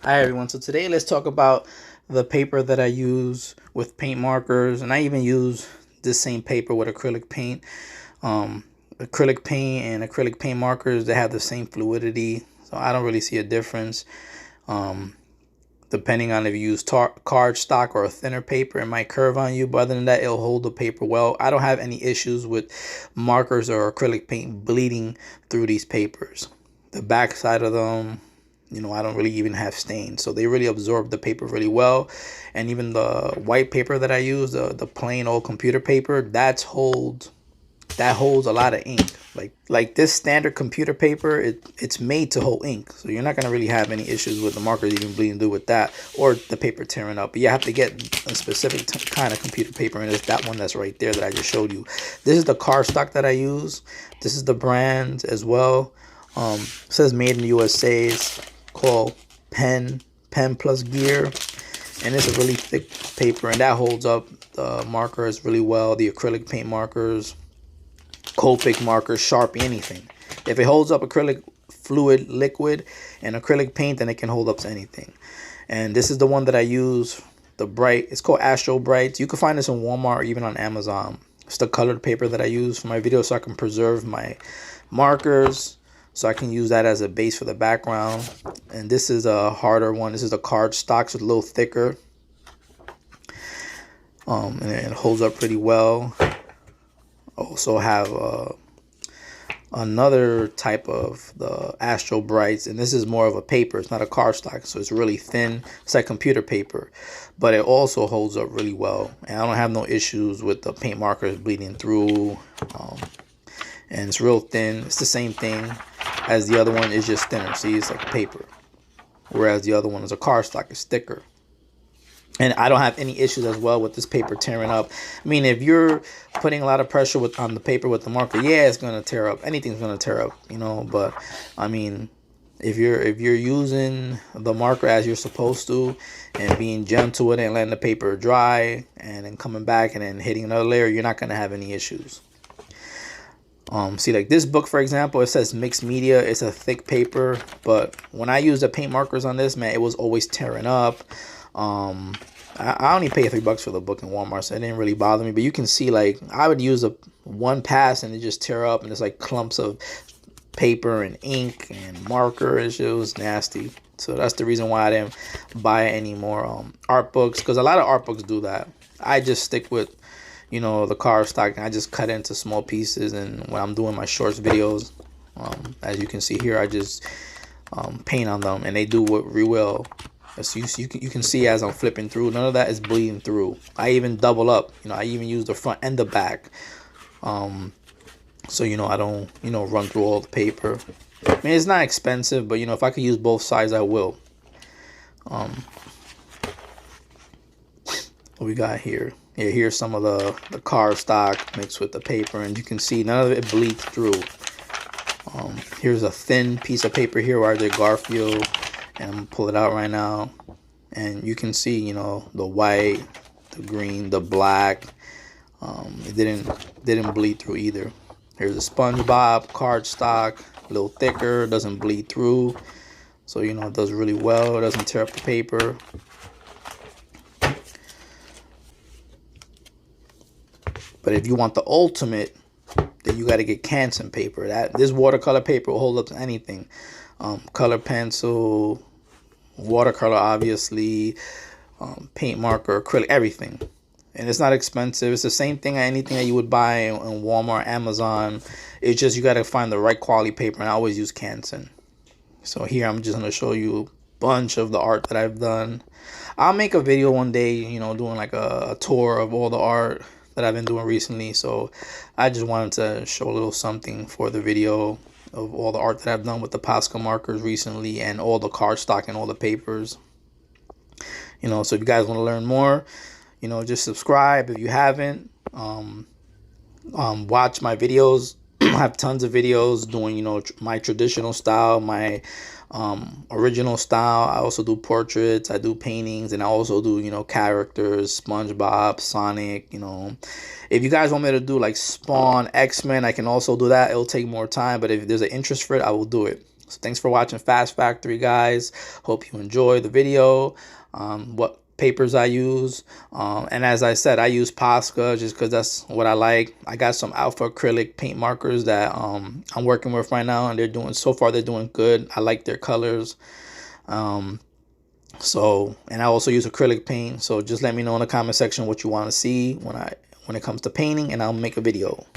Hi everyone, so today let's talk about the paper that I use with paint markers, and I even use this same paper with acrylic paint. Acrylic paint and acrylic paint markers, they have the same fluidity, so I don't really see a difference. Depending on if you use cardstock or a thinner paper, it might curve on you, but other than that, it'll hold the paper well. I don't have any issues with markers or acrylic paint bleeding through these papers. The back side of them, I don't really even have stains, so they really absorb the paper really well. And even the white paper that I use, the plain old computer paper, that holds a lot of ink. Like this standard computer paper, it's made to hold ink, so you're not gonna really have any issues with the markers even bleeding through with that, or the paper tearing up. But you have to get a specific kind of computer paper, and it's that one that's right there that I just showed you. This is the cardstock that I use. This is the brand as well. It says made in the USA. It's called Pen Plus Gear, and it's a really thick paper, and that holds up the markers really well. The acrylic paint markers, Copic markers, Sharpie, anything. If it holds up acrylic fluid, liquid, and acrylic paint, then it can hold up to anything. And this is the one that I use, the bright. It's called Astro Bright. You can find this in Walmart or even on Amazon. It's the colored paper that I use for my videos, so I can preserve my markers, so I can use that as a base for the background. And this is a harder one. This is a cardstock, so it's a little thicker. And it holds up pretty well. Also have another type of the Astro Brights, and this is more of a paper. It's not a cardstock, so it's really thin. It's like computer paper, but it also holds up really well. And I don't have no issues with the paint markers bleeding through. And it's real thin. It's the same thing as the other one. It's just thinner. See, it's like paper, whereas the other one is a cardstock. It's thicker. And I don't have any issues as well with this paper tearing up. I mean, if you're putting a lot of pressure on the paper with the marker, yeah, it's gonna tear up. Anything's gonna tear up, But I mean, if you're using the marker as you're supposed to, and being gentle with it and letting the paper dry, and then coming back and then hitting another layer, you're not gonna have any issues. See, like this book, for example, it says mixed media. It's a thick paper, but when I use the paint markers on this, man, it was always tearing up. I only paid $3 for the book in Walmart, so it didn't really bother me. But you can see, like, I would use one pass and it just tear up, and it's like clumps of paper and ink and marker. It was nasty. So that's the reason why I didn't buy any more art books, because a lot of art books do that. I just stick with, the cardstock, and I just cut it into small pieces. And when I'm doing my shorts videos, as you can see here, I just paint on them, and they do what real well. So you can see as I'm flipping through, none of that is bleeding through. I even double up. I even use the front and the back. So I don't run through all the paper. I mean, it's not expensive, but if I could use both sides, I will. What we got here? Yeah, here's some of the cardstock mixed with the paper, and you can see none of it bleeds through. Here's a thin piece of paper here where I did Garfield. And I'm gonna pull it out right now, and you can see, the white, the green, the black. It didn't bleed through either. Here's a SpongeBob cardstock, a little thicker, doesn't bleed through, so it does really well. It doesn't tear up the paper. But if you want the ultimate, then you got to get Canson paper. This watercolor paper will hold up to anything. Color pencil, watercolor, obviously, paint marker, acrylic, everything. And it's not expensive. It's the same thing, anything that you would buy in Walmart, Amazon. It's just you got to find the right quality paper, and I always use Canson. So here I'm just going to show you a bunch of the art that I've done. I'll make a video one day, doing like a tour of all the art that I've been doing recently. So I just wanted to show a little something for the video of all the art that I've done with the Posca markers recently, and all the cardstock and all the papers. So if you guys want to learn more, just subscribe if you haven't. Watch my videos. I have tons of videos doing, my traditional style, my original style. I also do portraits, I do paintings, and I also do, characters, SpongeBob, Sonic. If you guys want me to do like Spawn, X-Men, I can also do that. It'll take more time, but if there's an interest for it, I will do it. So thanks for watching Fas Factory, guys. Hope you enjoy the video. What papers I use, and as I said, I use Posca just because that's what I like. I got some alpha acrylic paint markers that I'm working with right now, and they're doing good. I like their colors. And I also use acrylic paint. So just let me know in the comment section what you want to see when it comes to painting, and I'll make a video.